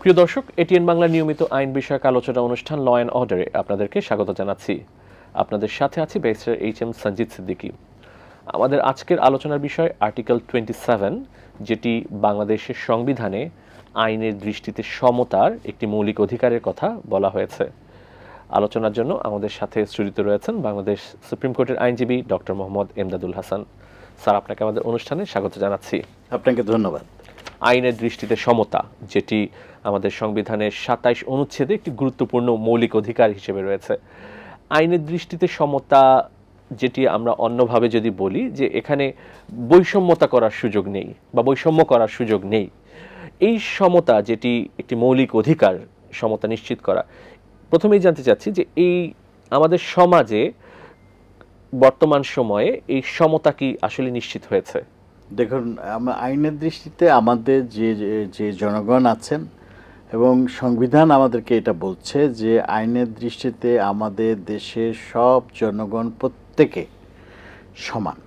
প্রিয় দর্শক, এটিএন বাংলার নিয়মিত আইন বিষয়ক আলোচনা অনুষ্ঠান ল অ্যান্ড অর্ডারে আপনাদেরকে স্বাগত জানাচ্ছি। আপনাদের সাথে আছি ব্যারিস্টার এইচ.এম. সঞ্জিত সিদ্দিকী। আমাদের আজকের আলোচনার বিষয় আর্টিকেল 27, যেটি বাংলাদেশের সংবিধানে আইনের দৃষ্টিতে সমতার একটি মৌলিক অধিকারের কথা বলা হয়েছে। আলোচনার জন্য আমাদের সাথে স্টুডিওতে রয়েছেন বাংলাদেশ সুপ্রিম কোর্টের আইনজীবী ডক্টর মোহাম্মদ এমদাদুল হাসান। স্যার, আপনাকে আমাদের অনুষ্ঠানে স্বাগত জানাচ্ছি। আপনাকে ধন্যবাদ। আইনের দৃষ্টিতে সমতা, যেটি আমাদের সংবিধানের 27 অনুচ্ছেদে একটি গুরুত্বপূর্ণ মৌলিক অধিকার হিসেবে রয়েছে। আইনের দৃষ্টিতে সমতা, যেটি আমরা অন্যভাবে যদি বলি যে এখানে বৈষম্যতা করার সুযোগ নেই বা বৈষম্য করার সুযোগ নেই, এই সমতা যেটি একটি মৌলিক অধিকার, সমতা নিশ্চিত করা, প্রথমেই জানতে চাচ্ছি যে এই আমাদের সমাজে বর্তমান সময়ে এই সমতা কি আসলে নিশ্চিত হয়েছে? দেখুন, আইনের দৃষ্টিতে আমাদের যে জনগণ আছেন এবং সংবিধান আমাদেরকে এটা বলছে যে আইনের দৃষ্টিতে আমাদের দেশের সব জনগণ প্রত্যেকে সমান,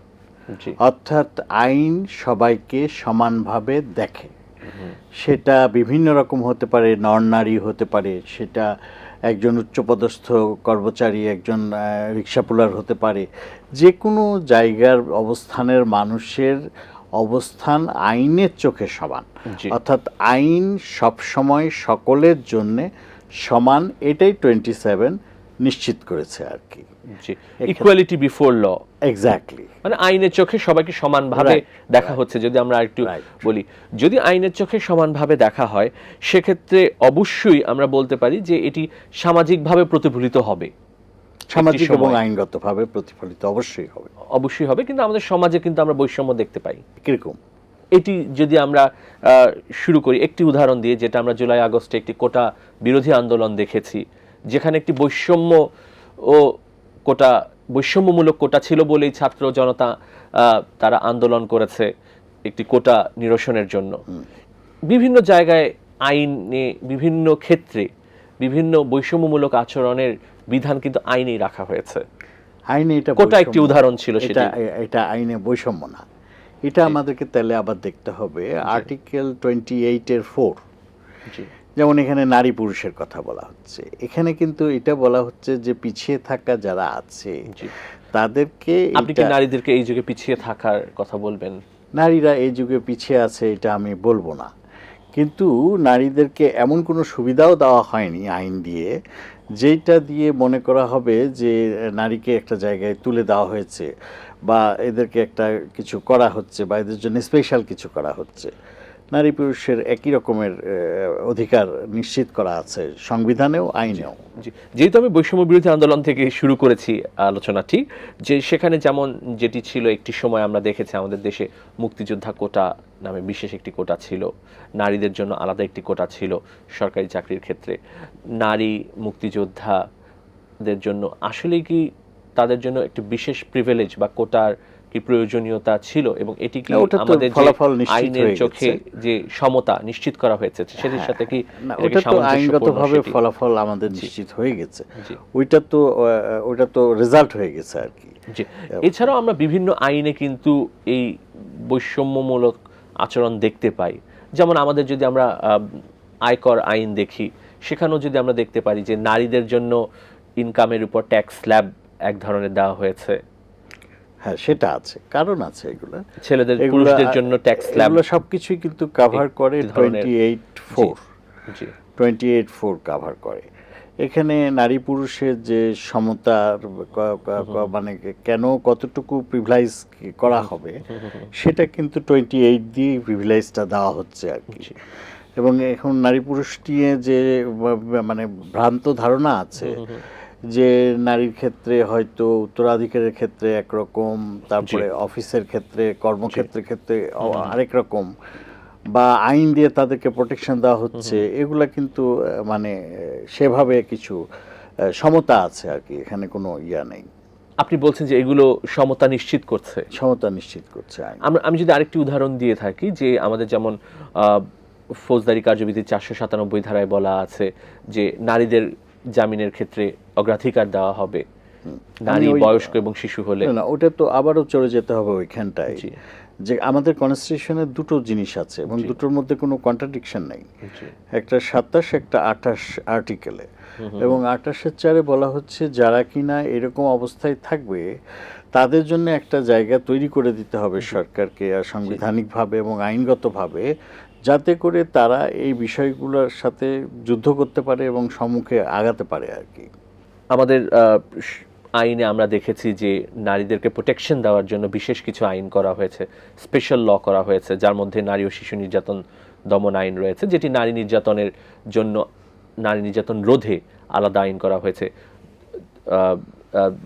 অর্থাৎ আইন সবাইকে সমানভাবে দেখে। সেটা বিভিন্ন রকম হতে পারে, নর নারী হতে পারে, সেটা একজন উচ্চপদস্থ কর্মচারী, একজন রিক্সাপুলার হতে পারে, যে কোনো জায়গার অবস্থানের মানুষের অবস্থান আইনের চোখে সমান, অর্থাৎ আইন সবসময় সকলের জন্যে সমান, এটাই 27 নিশ্চিত করেছে আর কি। ইকুয়ালিটি বিফোর ল, এক্স্যাক্টলি, মানে আইনের চোখে সবাইকে সমানভাবে দেখা হচ্ছে। যদি আমরা একটু বলি, যদি আইনের চোখে সমানভাবে দেখা হয়, সেক্ষেত্রে অবশ্যই আমরা বলতে পারি যে এটি সামাজিকভাবে প্রতিফলিত হবে, সামাজিক এবং আইনগতভাবে প্রতিফলিত অবশ্যই হবে। কিন্তু আমাদের সমাজে কিন্তু আমরা বৈষম্য দেখতে পাই। কিরকম? এটি যদি আমরা শুরু করি একটি উদাহরণ দিয়ে, যেটা আমরা জুলাই আগস্টে একটি কোটা বিরোধী আন্দোলন দেখেছি, যেখানে একটি বৈষম্যমূলক কোটা ছিল বলেই ছাত্র জনতা তারা আন্দোলন করেছে একটি কোটা নিরসনের জন্য। বিভিন্ন জায়গায় আইনে বিভিন্ন ক্ষেত্রে বিভিন্ন বৈষম্যমূলক আচরণের বিধান কিন্তু আইনেই রাখা হয়েছে। আইনে এটা কোটা একটি উদাহরণ ছিল। এটা আইনে বৈষম্য না, এটা আমাদেরকে তাহলে আবার দেখতে হবে আর্টিকেল 28 এর 4। যেমন এখানে নারী পুরুষের কথা বলা হচ্ছে, এখানে কিন্তু এটা বলা হচ্ছে যে পিছিয়ে থাকা যারা আছে তাদেরকে। আপনি কি নারীদেরকে এই যুগে পিছিয়ে থাকার কথা বলবেন? নারীরা এই যুগে পিছিয়ে আছে এটা আমি বলবো না, কিন্তু নারীদেরকে এমন কোনো সুবিধাও দেওয়া হয়নি আইন দিয়ে যেটা দিয়ে মনে করা হবে যে নারীকে একটা জায়গায় তুলে দেওয়া হয়েছে বা এদেরকে একটা কিছু করা হচ্ছে বা এদের জন্য স্পেশাল কিছু করা হচ্ছে। নারী পুরুষের একই রকমের অধিকার নিশ্চিত করা আছে সংবিধানেও আইনেও। যেহেতু আমি বৈষম্য বিরোধী আন্দোলন থেকে শুরু করেছি আলোচনাটি, যে সেখানে যেমন যেটি ছিল একটি সময় আমরা দেখেছি আমাদের দেশে মুক্তিযোদ্ধা কোটা নামে বিশেষ একটি কোটা ছিল, নারীদের জন্য আলাদা একটি কোটা ছিল সরকারি চাকরির ক্ষেত্রে। নারী মুক্তিযোদ্ধাদের জন্য আসলে কি তাদের জন্য একটি বিশেষ প্রিভিলেজ বা কোটার কি প্রয়োজনীয়তা ছিল, এবং এটি কি আমাদের আইনের চোখে যে সমতা নিশ্চিত করা হয়েছে সেটির সাথে কি আইনগতভাবে ফলাফল আমাদের নিশ্চিত হয়ে গেছে? ওইটা তো রেজাল্ট হয়ে গেছে আর কি। এছাড়াও আমরা বিভিন্ন আইনে কিন্তু এই বৈষম্যমূলক আচরণ দেখতে পাই। যেমন আমাদের যদি আমরা আয়কর আইন দেখি, সেখানেও যদি আমরা দেখতে পারি যে নারীদের জন্য ইনকামের উপর ট্যাক্স স্ল্যাব এক ধরনের দেওয়া হয়েছে। হ্যাঁ, সেটা আছে, কারণ আছে এগুলো। ছেলেদের পুরুষদের জন্য ট্যাক্স স্ল্যাব, এগুলো সবকিছুই কিন্তু কভার করে 28(4) কভার করে। এখানে নারী পুরুষের যে সমতার মানে কেন কতটুকু প্রিভিলেজ করা হবে সেটা কিন্তু 28 দিয়ে প্রিভিলেজটা দেওয়া হচ্ছে আর কি। এবং এখন নারী পুরুষ নিয়ে যে মানে ভ্রান্ত ধারণা আছে যে নারীর ক্ষেত্রে হয়তো উত্তরাধিকারের ক্ষেত্রে একরকম, তারপরে অফিসের ক্ষেত্রে, কর্মক্ষেত্রের ক্ষেত্রে আরেক রকম, বা আইন দিয়ে তাদেরকে প্রোটেকশন দেওয়া হচ্ছে, এগুলা কিন্তু মানে সেভাবে কিছু সমতা আছে আর কি, এখানে কোনো ইয়া নেই। আপনি বলছেন যে এগুলো সমতা নিশ্চিত করছে আইন। আমি যদি আরেকটি উদাহরণ দিয়ে থাকি, যে আমাদের যেমন ফৌজদারি কার্যবিধির 497 ধারায় বলা আছে যে নারীদের জামিনের ক্ষেত্রে অগ্রাধিকার দেওয়া হবে নারী, বয়স্ক এবং শিশু হলে। না, ওটা তো আবারও চলে যেতে হবে ওইখানটায় যে আমাদের কনস্টিটিউশনে দুটো জিনিস আছে এবং জি। দুটোর মধ্যে কোনো কন্ট্রাডিকশন নেই। জি। একটা ২৭ একটা ২৮ আর্টিকেলে, এবং ২৮-এর ৪-এ বলা হচ্ছে যারা কিনা এরকম অবস্থায় থাকবে তাদের জন্য একটা জায়গা তৈরি করে দিতে হবে সরকারকে সাংবিধানিকভাবে এবং আইনগতভাবে, যাতে করে তারা এই বিষয়গুলোর সাথে যুদ্ধ করতে পারে এবং সম্মুখে আগাতে পারে আর কি। আমাদের আইনে আমরা দেখেছি যে নারীদেরকে প্রোটেকশন দেওয়ার জন্য বিশেষ কিছু আইন করা হয়েছে, স্পেশাল ল করা হয়েছে, যার মধ্যে নারী ও শিশু নির্যাতন দমন আইন রয়েছে, যেটি নারী নির্যাতনের জন্য, নারী নির্যাতন রোধে আলাদা আইন করা হয়েছে,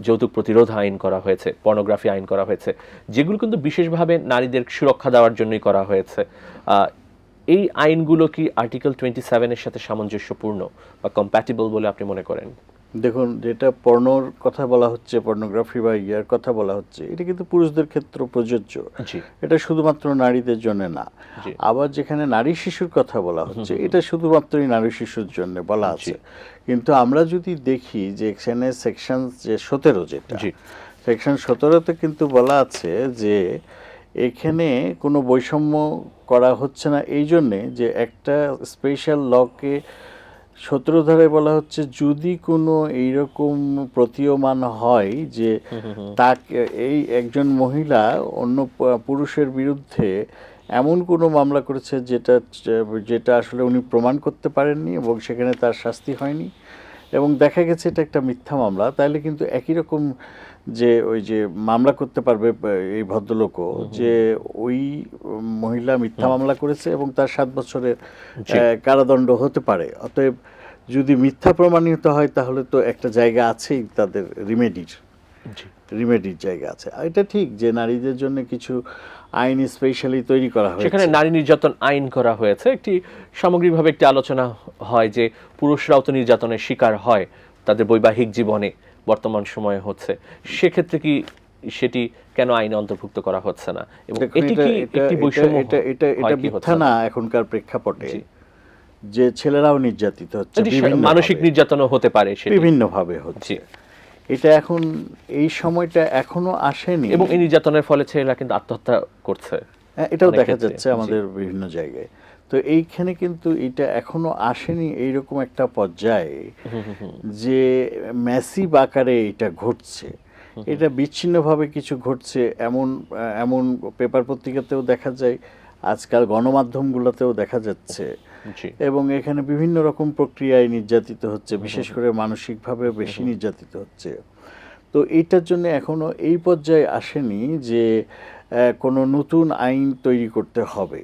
যৌতুক প্রতিরোধ আইন করা হয়েছে, পর্নোগ্রাফি আইন করা হয়েছে, যেগুলো কিন্তু বিশেষভাবে নারীদের সুরক্ষা দেওয়ার জন্যই করা হয়েছে। এই আইনগুলো কি আর্টিকেল 27-এর সাথে সামঞ্জস্যপূর্ণ বা কম্প্যাটিবল বলে আপনি মনে করেন? দেখুন, যেটা পর্নোর কথা বলা হচ্ছে, পর্নোগ্রাফি বা ইয়ার কথা বলা হচ্ছে, এটা কিন্তু পুরুষদের ক্ষেত্রে প্রযোজ্য। জি। এটা শুধুমাত্র নারীদের জন্য না। জি। আবার যেখানে নারী শিশুর কথা বলা হচ্ছে, এটা শুধুমাত্রই নারী শিশুর জন্য বলা আছে। কিন্তু আমরা যদি দেখি যে এখানে সেকশন যে ১৭, যেটা জি। সেকশন ১৭-তে কিন্তু বলা আছে যে এখানে কোনো বৈষম্য করা হচ্ছে না, এই জন্যে যে একটা স্পেশাল লকে ১৭ ধারায় বলা হচ্ছে যদি কোনো এইরকম প্রতীয়মান হয় যে তাকে, এই একজন মহিলা অন্য পুরুষের বিরুদ্ধে এমন কোনো মামলা করেছে যেটা যেটা আসলে উনি প্রমাণ করতে পারেননি এবং সেখানে তার শাস্তি হয়নি, এবং দেখা গেছে এটা একটা মিথ্যা মামলা, তাহলে কিন্তু একই রকম যে ওই যে মামলা করতে পারবে এই ভদ্রলোকও, যে ওই মহিলা মিথ্যা মামলা করেছে এবং তার ৭ বছরের কারাদণ্ড হতে পারে। অতএব যদি মিথ্যা প্রমাণিত হয় তাহলে তো একটা জায়গা আছেই তাদের রিমেডির জায়গা আছে। এটা ঠিক যে নারীদের জন্য কিছু আইন স্পেশালি তৈরি করা হয়েছে। সেখানে নারী নির্যাতন আইন করা হয়েছে। একটি সামগ্রিকভাবে একটি আলোচনা হয় যে পুরুষরাও তো নির্যাতনের শিকার হয় তাদের বৈবাহিক জীবনে, বর্তমান সময়ে হচ্ছে। সেক্ষেত্রে কি সেটি কেন আইনে অন্তর্ভুক্ত করা হচ্ছে না? এবং এটি কি একটি বৈষম্য? এটা মিথ্যা না এখনকার প্রেক্ষাপটে যে ছেলেরাও নির্যাতিত হচ্ছে, মানসিক নির্যাতনও হতে পারে, বিভিন্নভাবে হচ্ছে। এটা এখন এই সময়টা এখনো আসেনি, এবং এই নির্যাতনের ফলে ছেলেরা কিন্তু আত্মহত্যা করছে, এটাও দেখা যাচ্ছে আমাদের বিভিন্ন জায়গায়। তো এইখানে কিন্তু এটা এখনো আসেনি এইরকম একটা পর্যায়ে যে ম্যাসিভ আকারে এটা ঘটছে। এটা বিচ্ছিন্নভাবে কিছু ঘটছে এমন এমন পেপার পত্রিকাতেও দেখা যায়, আজকাল গণমাধ্যমগুলোতেও দেখা যাচ্ছে, এবং এখানে বিভিন্ন রকম প্রক্রিয়ায় নির্যাতিত হচ্ছে, বিশেষ করে মানসিকভাবে বেশি নির্যাতিত হচ্ছে। তো এইটার জন্য এখনো এই পর্যায়ে আসেনি যে কোনো নতুন আইন তৈরি করতে হবে।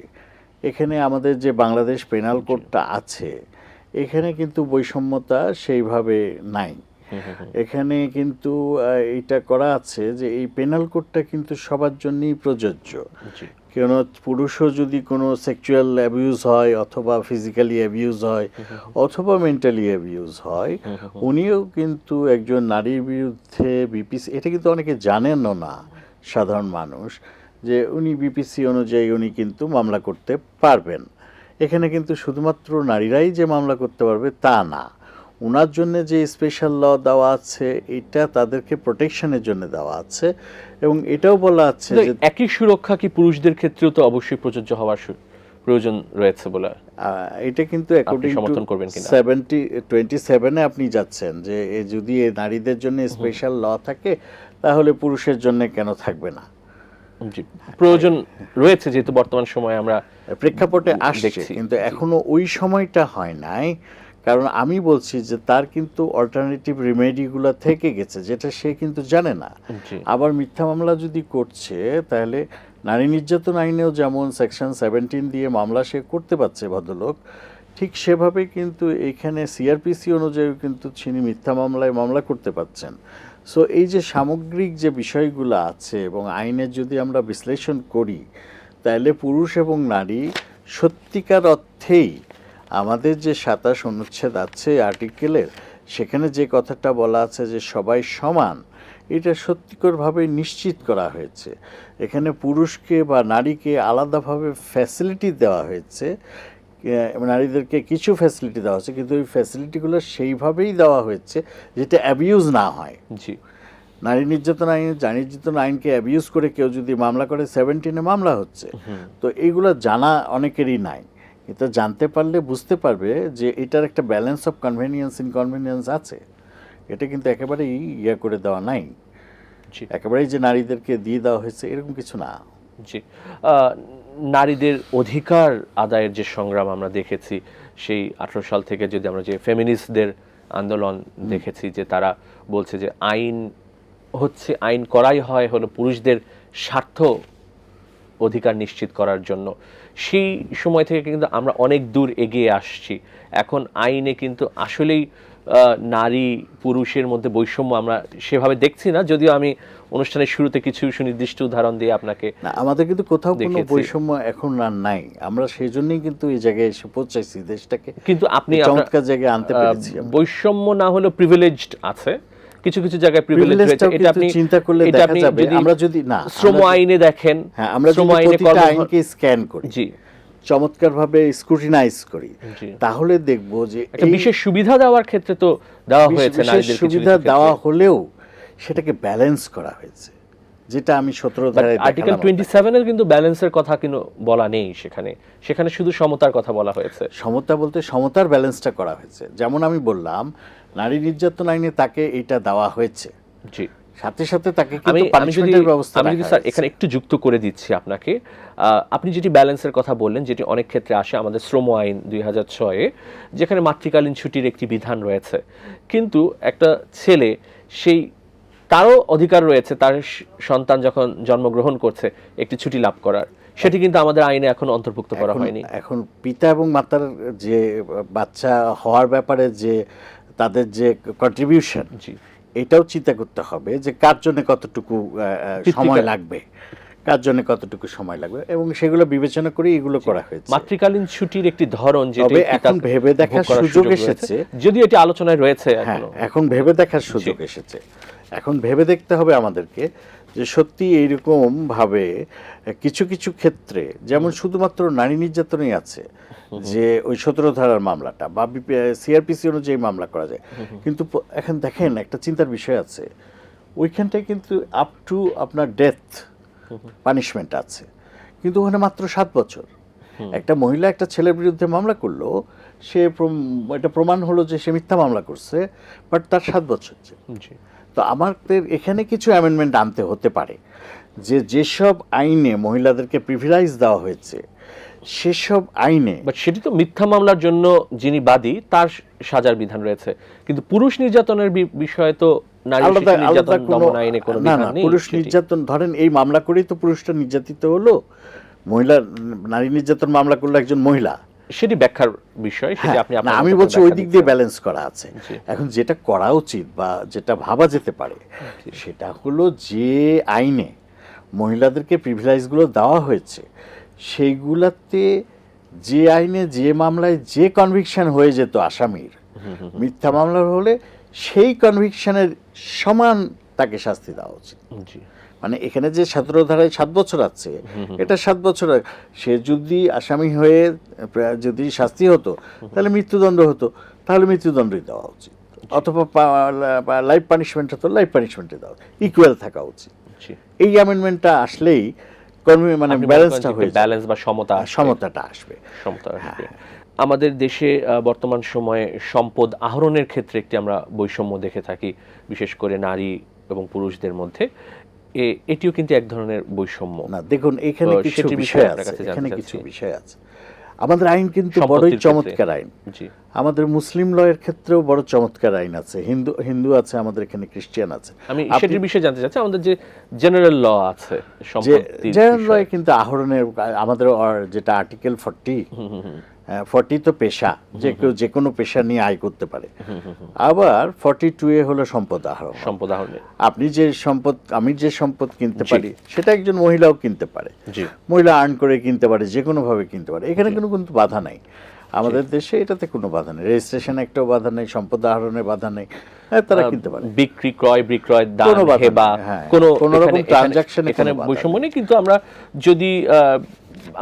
এখানে আমাদের যে বাংলাদেশ পেনাল কোডটা আছে, এখানে কিন্তু বৈষম্যতা সেইভাবে নাই। এখানে কিন্তু এটা করা আছে যে এই পেনাল কোডটা কিন্তু সবার জন্যই প্রযোজ্য। কেন, পুরুষও যদি কোনো সেক্সুয়াল অ্যাবিউজ হয় অথবা ফিজিক্যালি অ্যাবিউজ হয় অথবা মেন্টালি অ্যাবিউজ হয়, উনিও কিন্তু একজন নারীর বিরুদ্ধে বিপিসি, এটা কিন্তু অনেকে জানেনও না সাধারণ মানুষ, যে উনি বিপিসি অনুযায়ী উনি কিন্তু মামলা করতে পারবেন। এখানে কিন্তু শুধুমাত্র নারীরাই যে মামলা করতে পারবে তা না, ওনার জন্য যে স্পেশাল ল দেওয়া আছে এটা তাদেরকে প্রোটেকশনের জন্য দেওয়া আছে, এবং এটাও বলা আছে যে একই সুরক্ষা কি পুরুষদের ক্ষেত্রেও তো অবশ্যই প্রযোজ্য হওয়ার প্রয়োজন রয়েছে বলে এটা কিন্তু অ্যাকর্ডিং টু 27-এ আপনি যাচ্ছেন যে যদি নারীদের জন্য স্পেশাল ল থাকে তাহলে পুরুষের জন্য কেন থাকবে না। প্রয়োজন রয়েছে যেহেতু বর্তমান সময়ে আমরা প্রেক্ষাপটে আসছে, কিন্তু এখনো ওই সময়টা হয় নাই। কারণ আমি বলছি যে তার কিন্তু অল্টারনেটিভ রিমেডিগুলো থেকে গেছে, যেটা সে কিন্তু জানে না। আবার মিথ্যা মামলা যদি করছে তাহলে নারী নির্যাতন আইনেও যেমন সেকশন 17 দিয়ে মামলা সে করতে পারছে ভদ্রলোক, ঠিক সেভাবে কিন্তু এখানে সিআরপিসি অনুযায়ী কিন্তু তিনি মিথ্যা মামলায় মামলা করতে পারছেন। সো এই যে সামগ্রিক যে বিষয়গুলো আছে এবং আইনের যদি আমরা বিশ্লেষণ করি, তাহলে পুরুষ এবং নারী সত্যিকার অর্থেই আমাদের যে 27 অনুচ্ছেদ আছে আর্টিকেলের, সেখানে যে কথাটা বলা আছে যে সবাই সমান, এটা সত্যিকারভাবে নিশ্চিত করা হয়েছে। এখানে পুরুষকে বা নারীকে আলাদাভাবে ফ্যাসিলিটি দেওয়া হয়েছে, নারীদেরকে কিছু ফ্যাসিলিটি দেওয়া হয়েছে, কিন্তু ওই ফ্যাসিলিটিগুলো সেইভাবেই দেওয়া হয়েছে যেটা অ্যাবিউজ না হয়। নারী নির্যাতন আইনকে অ্যাবিউজ করে কেউ যদি মামলা করে 17 মামলা হচ্ছে। তো এইগুলো জানা অনেকেরই নাই, এটা জানতে পারলে বুঝতে পারবে যে এটার একটা ব্যালেন্স অফ কনভেনিয়েন্স ইনকনভেনিয়েন্স আছে। এটা কিন্তু একেবারেই করে দেওয়া নাই, একেবারেই যে নারীদেরকে দিয়ে দেওয়া হয়েছে এরকম কিছু না। জি, নারীদের অধিকার আদায়ের যে সংগ্রাম আমরা দেখেছি সেই 18 সাল থেকে, যদি আমরা যে ফেমিনিস্টদের আন্দোলন দেখেছি যে তারা বলছে যে আইন করাই হয় হলো পুরুষদের স্বার্থ অধিকার নিশ্চিত করার জন্য, সেই সময় থেকে কিন্তু আমরা অনেক দূর এগিয়ে আসছি। এখন আইনে কিন্তু আসলেই নারী পুরুষের মধ্যে বৈষম্য আমরা সেভাবে দেখছি না, যদিও আমি অনুষ্ঠানের শুরুতে কিছু সুনির্দিষ্ট উদাহরণ দিয়ে আপনাকে না, আমাদের কিন্তু কোথাও কোনো বৈষম্য এখন আর নাই। আমরা সেই জন্যই কিন্তু এই জায়গায় এসে পৌঁছাইছি, দেশটাকে কিন্তু আপনি চমৎকার জায়গায় আনতে পেরেছি। বৈষম্য না হলেও প্রিভিলেজড আছে, কিছু কিছু জায়গায় প্রিভিলেজ রয়েছে। এটা আপনি চিন্তা করলে দেখা যাবে, আমরা যদি না শ্রম আইনে দেখেন, হ্যাঁ, আমরা শ্রম যদি আইনে প্রতিটা আইনকে স্ক্যান করি, জি, চমৎকারভাবে স্ক্রুটিনাইজ করি, তাহলে দেখব যে একটা বিশেষ সুবিধা দেওয়ার ক্ষেত্রে তো দেওয়া হয়েছে, নারীদের সুবিধা দেওয়া হলেও সেটাকে ব্যালেন্স করা হয়েছে, যেটা আমি 17 ধারায় আর্টিকেল 27 এর কিন্তু ব্যালেন্সের কথা কিন্তু বলা নেই সেখানে শুধু সমতার কথা বলা হয়েছে। সমতা বলতে সমতার ব্যালেন্সটা করা হয়েছে। যেমন আমি বললাম নারী নির্যাতন আইনে তাকে এটা দেওয়া হয়েছে, জি, সাথে সাথে তাকে কিন্তু পানিশমেন্টের ব্যবস্থা আমি যদি স্যার এখানে একটু যুক্ত করে দিচ্ছি আপনাকে, আপনি যেটি ব্যালেন্সের কথা বললেন, যেটি অনেক ক্ষেত্রে আসে আমাদের শ্রম আইন 2006-এ, যেখানে মাতৃকালীন ছুটির একটি বিধান রয়েছে, কিন্তু একটা ছেলে তারও অধিকার রয়েছে তার সন্তান যখন জন্মগ্রহণ করছে একটি ছুটি লাভ করার, সেটি কিন্তু আমাদের আইনে এখন অন্তর্ভুক্ত করা হয়নি। এখন পিতা এবং মাতার যে বাচ্চা হওয়ার ব্যাপারে যে তাদের যে কন্ট্রিবিউশন, এটাও চিন্তা করতে হবে যে কার জন্য কতটুকু সময় লাগবে, এবং সেগুলো বিবেচনা করে এগুলো করা হয়েছে। মাতৃকালীন ছুটির একটি ধরন যেটা এখন ভেবে দেখার সুযোগ এসেছে, যদিও এটি আলোচনায় রয়েছে, এখন ভেবে দেখার সুযোগ এসেছে। এখন ভেবে দেখতে হবে আমাদেরকে যে সত্যি এইরকম ভাবে কিছু কিছু ক্ষেত্রে, যেমন শুধুমাত্র নারী নির্যাতনই আছে যে ওই 17 ধারার মামলাটা বা সিআরপিসি অনুযায়ী মামলা করা যায়, কিন্তু এখন দেখেন একটা চিন্তার বিষয় আছে, ওইখানটায় কিন্তু আপ টু আপনার ডেথ পানিশমেন্ট আছে, কিন্তু ওখানে মাত্র 7 বছর। একটা মহিলা একটা ছেলের বিরুদ্ধে মামলা করলো, এটা প্রমাণ হলো যে সে মিথ্যা মামলা করছে, বাট তার 7 বছর। তো আমাদের এখানে কিছু অ্যামেন্ডমেন্ট আনতে হতে পারে, যেসব আইনে মহিলাদেরকে প্রিভিলেজ দেওয়া হয়েছে সেসব আইনে, বাট সেটি তো মিথ্যা মামলার জন্য যিনি বাদী তার সাজার বিধান রয়েছে, কিন্তু পুরুষ নির্যাতনের বিষয়ে তো পুরুষ নির্যাতন, ধরেন এই মামলা করেই তো পুরুষটা নির্যাতিত হলো, নারী নির্যাতন মামলা করলো একজন মহিলা, সেটি ব্যাখ্যার বিষয়, সেটি আপনি আমি বলছি ওই দিক দিয়ে ব্যালেন্স করা আছে। এখন যেটা করা উচিত বা যেটা ভাবা যেতে পারে সেটা হলো যে আইনে মহিলাদেরকে প্রিভিলেজগুলো দেওয়া হয়েছে সেইগুলাতে যে আইনে যে মামলায় যে কনভিকশন হয়ে যেত আসামির, মিথ্যা মামলার হলে সেই কনভিকশনের সমান তাকে শাস্তি দেওয়া উচিত। মানে এখানে যে 17 ধারায় 7 বছর আছে, এটা 7 বছর, সে যদি আসামি হয়ে যদি শাস্তি হতো তাহলে মৃত্যুদণ্ড হতো, তাহলে মৃত্যুদণ্ডই দেওয়া উচিত, অথবা লাইফ পানিশমেন্ট হতো, লাইফ পানিশমেন্টে দেওয়া ইকুয়াল থাকা উচিত। এই অ্যামেন্ডমেন্টটা আসলেই মানে ব্যালেন্সটা হয়ে ব্যালেন্স বা সমতাটা আসবে। আমাদের দেশে বর্তমান সময়ে সম্পদ আহরণের ক্ষেত্রে একটি আমরা বৈষম্য দেখে থাকি, বিশেষ করে নারী এবং পুরুষদের মধ্যে, এটিও কিন্তু এক ধরনের বৈষম্য। না দেখুন, এখানে কিছু বিষয় আছে। আমাদের আইন কিন্তু বড়ই চমৎকার আইন, আমাদের মুসলিম লয়ের ক্ষেত্রেও বড় চমৎকার আইন আছে, হিন্দু আছে, আমাদের এখানে খ্রিস্টান আছে। আমি সেটির বিষয়ে জানতে চাচ্ছি, আমাদের যে জেনারেল ল আছে, জেনারেল লয়ে কিন্তু আহরণের আমাদের যেটা আর্টিকেল 40 তো পেশা, যে কোনো পেশা নিয়ে আয় করতে পারে, আবার 42 হলো সম্পদ আহরণ। আমি যে সম্পদ কিনতে পারি সেটা একজন মহিলাও কিনতে পারে, মহিলা আর্ন করে কিনতে পারে, যে কোনো ভাবে কিনতে পারে, এখানে কিন্তু বাধা নাই। আমাদের দেশে এটাতে কোনো বাধা নেই, রেজিস্ট্রেশন একটাও বাধা নেই, সম্পদ আহরণের বাধা নেই, তারা কিনতে পারে, বিক্রি ক্রয় দান হেবা কোনো রকম ট্রানজাকশন এখানে বৈষম্য নেই। কিন্তু আমরা যদি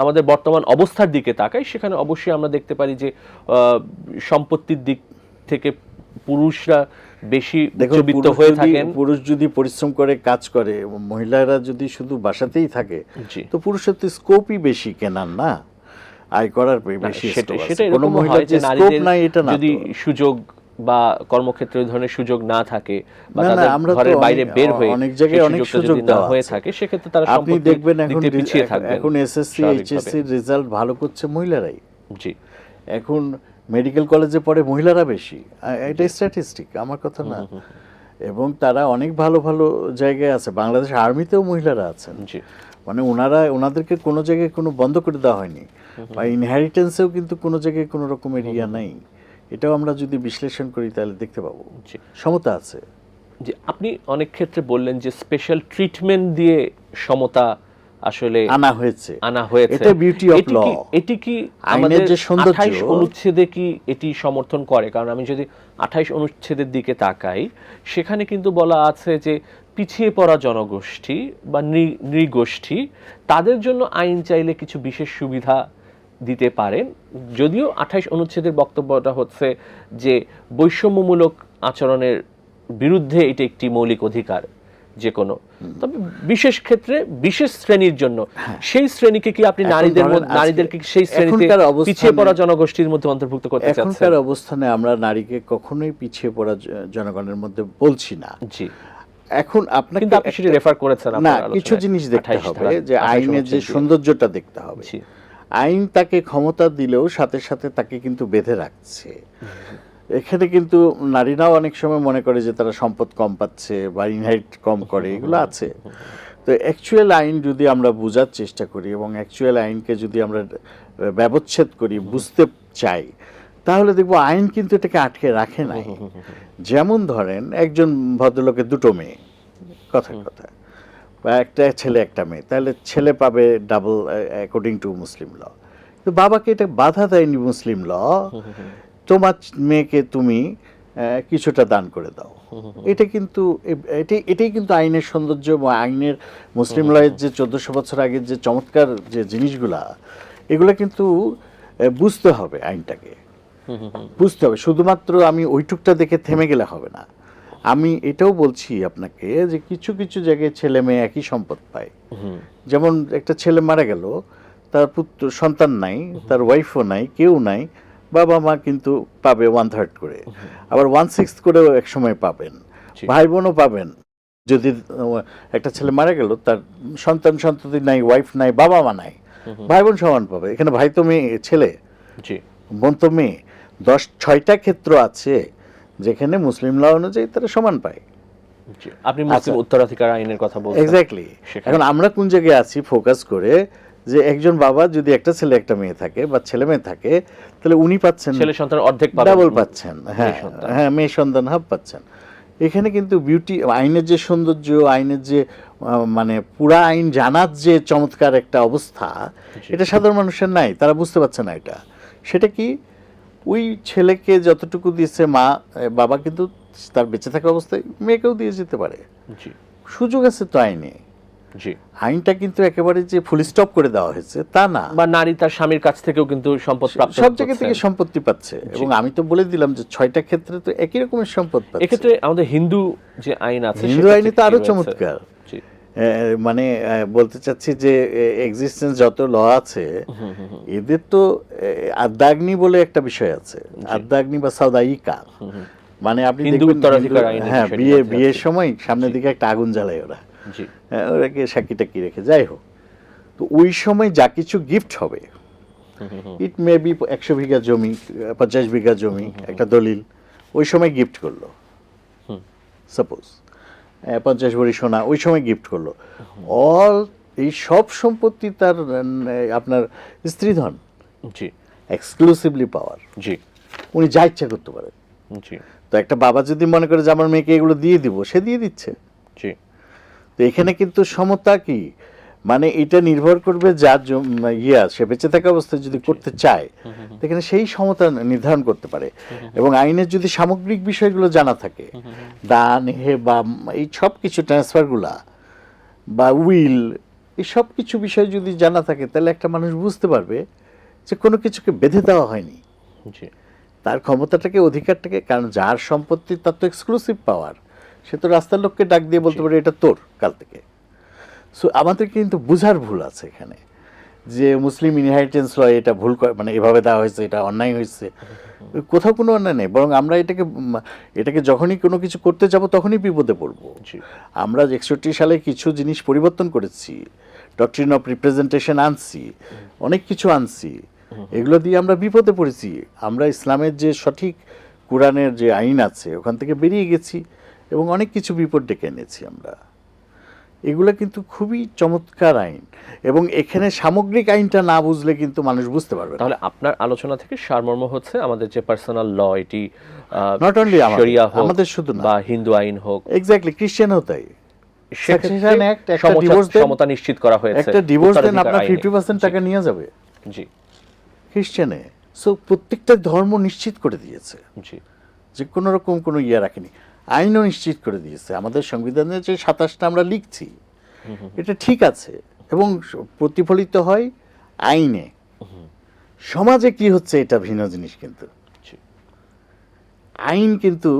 আমাদের বর্তমান অবস্থার দিকে তাকাই, সেখানে অবশ্যই আমরা দেখতে পারি যে সম্পত্তির দিক থেকে পুরুষরা বেশি দেখুন, উচ্চবিত্ত হয়ে থাকেন? পুরুষ যদি পরিশ্রম করে কাজ করে, মহিলারা যদি শুধু বাসাতেই থাকে, জি, তো পুরুষের তো স্কোপই বেশি কেনার না, আয় করার বেশি সেটা scope আছে। সেটা কোনো এরকম মহিলার হয় যে যে স্কোপ নারীদের নাই এটা না যদি তো। সুযোগ বা কর্মক্ষেত্রে ওই ধরনের সুযোগ না থাকে বা না, না, তাদের আমরা তো ঘরের বাইরে বের হয়ে অনেক জায়গায় সেই অনেক সুযোগটা সুযোগ যদি না দেওয়া হয়ে আছে। থাকে, সেক্ষেত্রে তারা আপনি সম্পত্তি দেখবেন এখন দিতে পিছিয়ে থাকবেন এখন এসএসসি স্বাভাবিকভাবে। এইচএসসি রেজাল্ট ভালো করছে মহিলারাই। জি, এখন মেডিকেল কলেজে পড়ে মহিলারা বেশি, এটা স্ট্যাটিস্টিক, আমার কথা না। এবং তারা অনেক ভালো ভালো জায়গায় আছে, বাংলাদেশ আর্মিতেও মহিলারা আছেন। জি, মানে ওনাদেরকে কোনো জায়গায় কোনো বন্ধ করে দেওয়া হয়নি, বা ইনহেরিটেন্সেও কিন্তু কোনো জায়গায় কোনো রকমের ইয়া নাই। এটাও আমরা যদি বিশ্লেষণ করি তাহলে দেখতে পাবো জি, সমতা আছে। জি। আপনি অনেক ক্ষেত্রে বললেন যে স্পেশাল ট্রিটমেন্ট দিয়ে সমতা আসলে আনা হয়েছে, আনা হয়েছে। এটা বিউটি অফ ল। এটি কি আইনের আমাদের যে সৌন্দর্য, 28 অনুচ্ছেদে কি এটি সমর্থন করে? কারণ আমি যদি 28 অনুচ্ছেদের দিকে তাকাই, সেখানে কিন্তু বলা আছে যে পিছিয়ে পড়া জনগোষ্ঠী বা নৃগোষ্ঠী, তাদের জন্য আইন চাইলে কিছু বিশেষ সুবিধা দিতে পারেন। যদিও 28 অনুচ্ছেদের বক্তব্যটা হচ্ছে যে বৈষম্যমূলক আচরণের বিরুদ্ধে এটা একটি মৌলিক অধিকার যে কোনো, তবে বিশেষ ক্ষেত্রে বিশেষ শ্রেণীর জন্য, সেই শ্রেণীকে কি আপনি এখন নারীদের ধরেন নারীদেরকে সেই শ্রেণীতে এখনকার অবস্থানে- পিছিয়ে পড়া জনগোষ্ঠীর মধ্যে অন্তর্ভুক্ত করতে চাচ্ছেন? এখনকার অবস্থানে আমরা নারীকে কখনোই পিছিয়ে পড়া জনগণের মধ্যে বলছি না। জি, এখন আপনাকে কিন্তু আপনি সেটা রেফার করেছেন না, আপনার কিছু আলোচনায়। জিনিস দেখতে 28 হবে, ধারা, যে 28 আইনের যে অনুচ্ছেদ দিয়ে। সৌন্দর্যটা দেখতে হবে। জি, আইন তাকে ক্ষমতা দিলেও সাথে সাথে তাকে কিন্তু বেঁধে রাখছে। এখানে কিন্তু নারীরাও অনেক সময় মনে করে যে তারা সম্পদ কম পাচ্ছে বা ইনহেরিট কম করে, এগুলো আছে। তো অ্যাকচুয়াল আইন যদি আমরা বোঝার চেষ্টা করি এবং অ্যাকচুয়াল আইনকে যদি আমরা ব্যবচ্ছেদ করি, বুঝতে চাই, তাহলে দেখবো আইন কিন্তু এটাকে আটকে রাখে নাই। যেমন ধরেন একজন ভদ্রলোকের দুটো মেয়ে, কথা বা একটা ছেলে একটা মেয়ে, তাহলে ছেলে পাবে ডাবল অ্যাকর্ডিং টু মুসলিম ল। তো বাবাকে এটা বাধা দেয়নি মুসলিম ল, তোমার মেয়েকে তুমি কিছুটা দান করে দাও। এটা কিন্তু এটাই কিন্তু আইনের সৌন্দর্য বা আইনের মুসলিম লয়ের যে 1400 বছর আগের যে চমৎকার যে জিনিসগুলা, এগুলা কিন্তু বুঝতে হবে, আইনটাকে বুঝতে হবে। শুধুমাত্র আমি ওইটুকটা দেখে থেমে গেলে হবে না। আমি এটাও বলছি আপনাকে যে কিছু কিছু জায়গায় ছেলে মেয়ে একই সম্পদ পায়। যেমন একটা ছেলে মারা গেল, তার পুত্র সন্তান নাই, তার ওয়াইফও নাই, কেউ নাই, বাবা মা কিন্তু পাবে 1/3 করে, আবার 1/6 করেও এক সময় পাবেন, ভাই বোনও পাবেন। যদি একটা ছেলে মারা গেল, তার সন্ততি নাই, ওয়াইফ নাই, বাবা মা নাই, ভাই বোন সমান পাবে। এখানে ভাই তো মেয়ে ছেলে, বোন তো মেয়ে। 6টা ক্ষেত্র আছে যেখানে মুসলিম ল অনুযায়ী তারা সমান পায়। আপনি মুসলিম উত্তরাধিকার আইনের কথা বলছেন। এক্স্যাক্টলি। এখন আমরা কোন জায়গায় আছি ফোকাস করে, যে একজন বাবা যদি একটা ছেলে একটা মেয়ে থাকে বা ছেলে মেয়ে থাকে, তাহলে উনি পাচ্ছেন ছেলে সন্তান অর্ধেক পাবেন, ডাবল পাচ্ছেন। হ্যাঁ হ্যাঁ, মেয়ে সন্তান হাফ পাচ্ছেন। এখানে কিন্তু বিউটি, আইনের যে সৌন্দর্য, আইনের যে মানে পুরা আইন জানার যে চমৎকার একটা অবস্থা, এটা সাধারণ মানুষের নাই, তারা বুঝতে পারছে না এটা। সেটা কি, ওই ছেলেকে যতটুকু দিয়েছে মা, বাবা কিন্তু তার বেঁচে থাকা অবস্থায় মেয়েকেও দিয়ে যেতে পারে। সুযোগ আছে তো আইনে। আইনটা কিন্তু একেবারে যে ফুল স্টপ করে দেওয়া হয়েছে তা না। বা নারী তার স্বামীর কাছ থেকেও কিন্তু সম্পদ প্রাপ্ত, সব জায়গা থেকে সম্পত্তি পাচ্ছে। এবং আমি তো বলে দিলাম যে 6টা ক্ষেত্রে তো একই রকমের সম্পদ পাচ্ছে। এক্ষেত্রে আমাদের হিন্দু যে আইন আছে, হিন্দু আইনে তো আরো চমৎকার। মানে বলতে চাচ্ছি যে এক্সিস্টেন্স যত ল আছে, এদের তো আদ্যাগ্নি বলে একটা বিষয় আছে, আদ্যাগ্নি বা সাউদাইকা। মানে আপনি দেখবেন, হ্যাঁ, বিয়ের সময় সামনের দিকে একটা আগুন জ্বালায় ওরা, ওরাকে সাক্ষী টাকি রেখে, যাই হোক। তো ওই সময় যা কিছু গিফট হবে, ইট মে বি 100 বিঘা জমি, 50 বিঘা জমি, একটা দলিল, ওই সময় গিফট করলো, সাপোজ 50 ভরি সোনা ওই সময় গিফট করলো, অল এই সব সম্পত্তি তার আপনার স্ত্রীধন, এক্সক্লুসিভলি পাওয়ার, উনি যা ইচ্ছা করতে পারেন। তো একটা বাবা যদি মনে করে যে আমার মেয়েকে এগুলো দিয়ে দিব, সে দিয়ে দিচ্ছে। তো এখানে কিন্তু সমতা কি, মানে এটা নির্ভর করবে যার সে বেঁচে থাকা অবস্থায় যদি করতে চায়, এখানে সেই সমতা নির্ধারণ করতে পারে। এবং আইনের যদি সামগ্রিক বিষয়গুলো জানা থাকে, দান বা এই সব কিছু ট্রান্সফারগুলা বা উইল, এই সব কিছু বিষয় যদি জানা থাকে, তাহলে একটা মানুষ বুঝতে পারবে যে কোনো কিছুকে বেঁধে দেওয়া হয়নি, তার ক্ষমতাটাকে, অধিকারটাকে, কারণ যার সম্পত্তি তার তো এক্সক্লুসিভ পাওয়ার, সে তো রাস্তার লোককে ডাক দিয়ে বলতে পারে এটা তোর কাল থেকে। সো আমাদের কিন্তু বুঝার ভুল আছে এখানে, যে মুসলিম ইনহেরিটেন্স ল এটা ভুল মানে এভাবে দেওয়া হয়েছে, এটা অন্যায় হয়েছে। কোথাও কোনো অন্যায় নেই, বরং আমরা এটাকে যখনই কোনো কিছু করতে যাব তখনই বিপদে পড়ব। আমরা 61 সালে কিছু জিনিস পরিবর্তন করেছি, ডক্ট্রিন অফ রিপ্রেজেন্টেশন আনছি, অনেক কিছু আনছি, এগুলো দিয়ে আমরা বিপদে পড়েছি। আমরা ইসলামের যে সঠিক কোরআনের যে আইন আছে ওখান থেকে বেরিয়ে গেছি এবং অনেক কিছু বিপদ ডেকে এনেছি আমরা। এগুলো কিন্তু খুবই চমৎকার আইন, এবং এখানে সামগ্রিক আইনটা না বুঝলে কিন্তু মানুষ বুঝতে পারবে না। তাহলে আপনার আলোচনা থেকে সারমর্ম হচ্ছে আমাদের যে পার্সোনাল ল, এটি নট অনলি শরিয়া হোক, আমাদের শুধু না, বা হিন্দু আইন হোক, এক্স্যাক্টলি খ্রিস্টানও তাই। সেক্ষেত্রে সমতা নিশ্চিত করা হয়েছে। একটা ডিভোর্স দেন, আপনার 50% টাকা নিয়ে যাবে। জি, খ্রিস্টানে সো প্রত্যেকটা ধর্ম নিশ্চিত করে দিয়েছে, জি, যে কোনো রকম কোনো ইয়ে রাখেনি। আইনও নিশ্চিত করে দিয়েছে। আমাদের সংবিধানে যে 27টা আমরা লিখছি এটা ঠিক আছে, এবং প্রতিফলিত হয় আইনে। সমাজে কি হচ্ছে এটা ভিন্ন জিনিস, কিন্তু আইন কিন্তু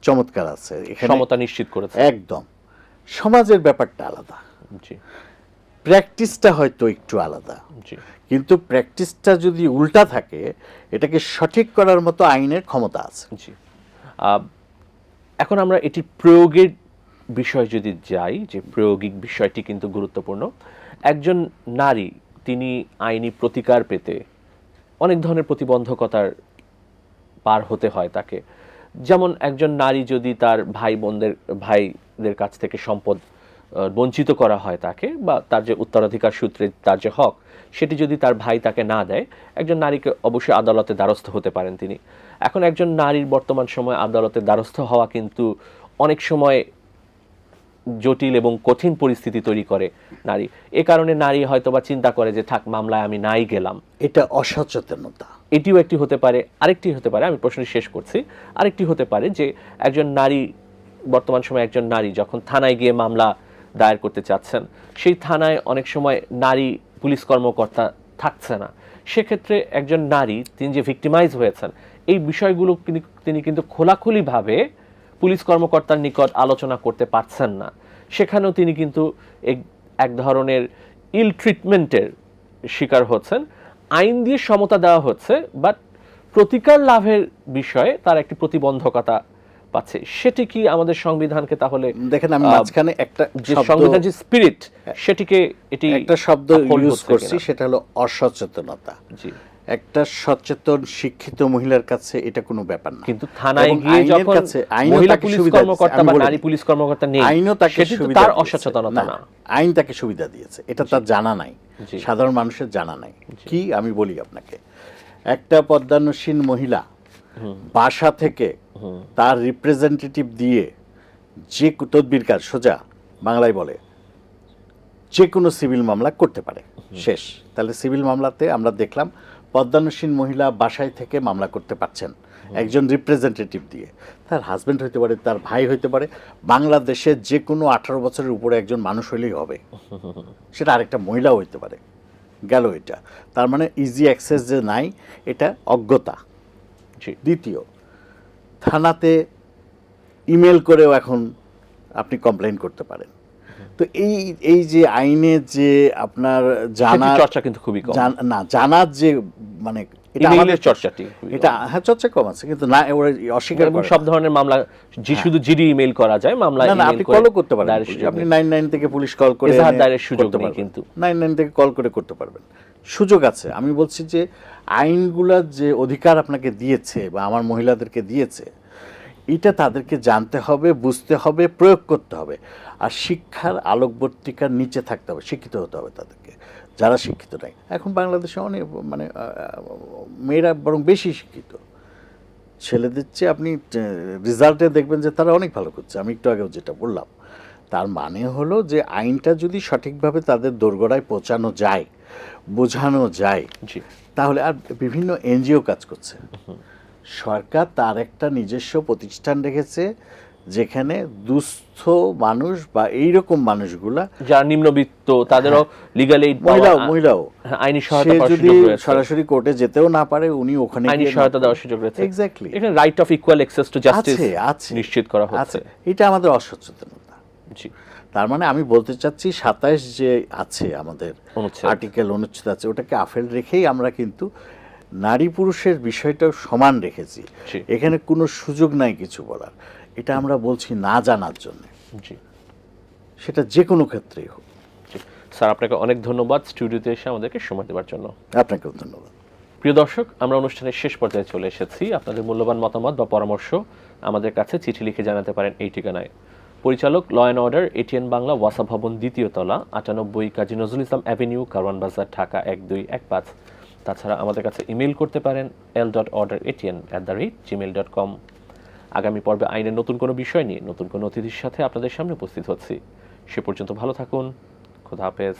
চমৎকার আছে এখানে, সমতা নিশ্চিত করেছে একদম। সমাজের ব্যাপারটা আলাদা, জি, প্র্যাকটিসটা হয়তো একটু আলাদা, জি, কিন্তু প্র্যাকটিসটা যদি উল্টা থাকে এটাকে সঠিক করার মতো আইনের ক্ষমতা আছে। জি। এখন আমরা এটি প্রয়োগের বিষয় যদি যাই, যে প্রয়োগিক বিষয়টি কিন্তু গুরুত্বপূর্ণ। একজন নারী তিনি আইনি প্রতিকার পেতে অনেক ধরনের প্রতিবন্ধকতার পার হতে হয় তাকে। যেমন একজন নারী যদি তার ভাইদের কাছ থেকে সম্পদ বঞ্চিত করা হয় তাকে, বা তার যে উত্তরাধিকার সূত্রে তার যে হক সেটি যদি তার ভাই তাকে না দেয়, একজন নারীকে অবশ্যই আদালতে দ্বারস্থ হতে পারেন তিনি। এখন একজন নারীর বর্তমান সময়ে আদালতে দ্বারস্থ হওয়া কিন্তু অনেক সময় জটিল এবং কঠিন পরিস্থিতি তৈরি করে নারী। এ কারণে নারী হয়তোবা চিন্তা করে যে থাক, মামলায় আমি নাই গেলাম। এটা অসচেতনতা। এটিও একটি হতে পারে। আরেকটি হতে পারে, আমি প্রশ্ন শেষ করছি, আরেকটি হতে পারে যে একজন নারী, বর্তমান সময়ে একজন নারী যখন থানায় গিয়ে মামলা দায়ের করতে চাচ্ছেন, সেই থানায় অনেক সময় নারী পুলিশ কর্মকর্তা থাকছে না। সেক্ষেত্রে একজন নারী, তিনি যে ভিক্টিমাইজ হয়েছেন, এই বিষয়গুলো তিনি কিন্তু খোলাখুলিভাবে পুলিশ কর্মকর্তার নিকট আলোচনা করতে পারছেন না। সেখানেও তিনি কিন্তু এক ধরনের ইল ট্রিটমেন্টের শিকার হচ্ছেন। আইন দিয়ে সমতা দেওয়া হচ্ছে, বাট প্রতিকার লাভের বিষয়ে তার একটি প্রতিবন্ধকতা পাচ্ছে। সেটি কি আমাদের সংবিধানকে তাহলে, দেখেন আমি মাঝখানে একটা সংবিধান যে স্পিরিট, সেটিকে এটি একটা শব্দ ইউজ করছি, সেটা হলো অসচেতনতা। জি, একটা সচেতন শিক্ষিত মহিলার কাছে এটা কোনো ব্যাপার না, কিন্তু থানায় গিয়ে যখন মহিলা পুলিশ কর্মকর্তা বা নারী পুলিশ কর্মকর্তা নেই, আইনও তাকে সুবিধা, তার অসচেতনতা না, আইন তাকে সুবিধা দিয়েছে, এটা তার জানা নাই, সাধারণ মানুষের জানা নাই। কি আমি বলি আপনাকে, একটা পদ্মানুসীন মহিলা বাসা থেকে তার রিপ্রেজেন্টেটিভ দিয়ে যে তদবির কাজ, সোজা বাংলায় বলে, যে কোনো সিভিল মামলা করতে পারে। শেষ। তাহলে সিভিল মামলাতে আমরা দেখলাম পদ্মানুসীন মহিলা বাসায় থেকে মামলা করতে পারছেন একজন রিপ্রেজেন্টেটিভ দিয়ে। তার হাজব্যান্ড হইতে পারে, তার ভাই হইতে পারে, বাংলাদেশের যে কোনো 18 বছরের উপরে একজন মানুষ হইলেই হবে, সেটা আরেকটা মহিলাও হইতে পারে। গেল এটা। তার মানে ইজি অ্যাক্সেস যে নাই, এটা অজ্ঞতা। দ্বিতীয়, থানাতে ইমেল করেও এখন আপনি কমপ্লেইন করতে পারেন। তো এই যে আইনে যে আপনার জানার চর্চা কিন্তু খুবই কম, না জানার যে মানে ইমেইলের চর্চাটি, এটা হ্যাঁ চর্চা কম আছে, কিন্তু না ওরা অস্বীকার করে। সব ধরনের মামলা শুধু জিডি ইমেইল করা যায়, মামলা না আপনি কলও করতে পারেন, আপনি 99 থেকে পুলিশ কল করে এজাহার দায়েরের সুযোগ নেই, কিন্তু 99 থেকে কল করে করতে পারবেন, সুযোগ আছে। আমি বলছি যে আইনগুলা যে অধিকার আপনাকে দিয়েছে বা আমার মহিলাদেরকে দিয়েছে, এটা তাদেরকে জানতে হবে, বুঝতে হবে, প্রয়োগ করতে হবে। আর শিক্ষার আলোকবর্তিকার নিচে থাকতে হবে, শিক্ষিত হতে হবে তাদেরকে, যারা শিক্ষিত নাই। এখন বাংলাদেশে অনেক মানে মেয়েরা বরং বেশি শিক্ষিত ছেলেদের চেয়ে। আপনি রেজাল্টে দেখবেন যে তারা অনেক ভালো করছে। আমি একটু আগেও যেটা বললাম, তার মানে হলো যে আইনটা যদি সঠিকভাবে তাদের দোরগোড়ায় পৌঁছানো যায়, বোঝানো যায়, তাহলে। আর বিভিন্ন এনজিও কাজ করছে, সরকার তার একটা নিজস্ব প্রতিষ্ঠান রেখেছে যেখানে দুস্থ মানুষ বা এইরকম মানুষগুলা, যারা নিম্নবিত্ত তাদেরও লিগ্যাল এইড মহিলাও আইনি সে সহায়তা পাওয়ার যদি সুযোগ রয়েছে, সরাসরি কোর্টে যেতেও না পারে উনি ওখানে আইনি গিয়ে সহায়তা দেওয়ার সুযোগ রয়েছে। এক্স্যাক্টলি, এখানে right of equal access to justice আছে নিশ্চিত করা হচ্ছে। এটা আমাদের অসচেতনতা। জি, তার মানে আমি বলতে চাচ্ছি 27 যে আছে আমাদের অনুচ্ছেদ। আর্টিকেল অনুচ্ছেদ আছে, ওটাকে আফেল রেখেই আমরা কিন্তু নারী পুরুষের বিষয়টাও সমান রেখেছি। জি। এখানে কোনো সুযোগ নাই কিছু বলার। এটা আমরা বলছি না জানার জন্য, জি সেটা যে কোনো ক্ষেত্রেই হোক। জি স্যার, আপনাকে অনেক ধন্যবাদ স্টুডিওতে এসে আমাদেরকে সময় দেওয়ার জন্য। আপনাকেও ধন্যবাদ। প্রিয় দর্শক, আমরা অনুষ্ঠানের শেষ পর্যায়ে চলে এসেছি। আপনাদের মূল্যবান মতামত বা পরামর্শ আমাদের কাছে চিঠি লিখে জানাতে পারেন এই ঠিকানায়। পরিচালক, law and order, ATN Bangla, ওয়াসা ভবন, 2য় তলা, 98 কাজী নজরুল ইসলাম অ্যাভিনিউ, কারওয়ান বাজার, ঢাকা 1215। তাছাড়া আমাদের কাছে ইমেল করতে পারেন l.orderatn@gmail.com। আগামী পর্বে আইনের নতুন কোনো বিষয় নিয়ে নতুন কোনো অতিথির সাথে আপনাদের সামনে উপস্থিত হচ্ছি। সে পর্যন্ত ভালো থাকুন। খোদা হাফেজ।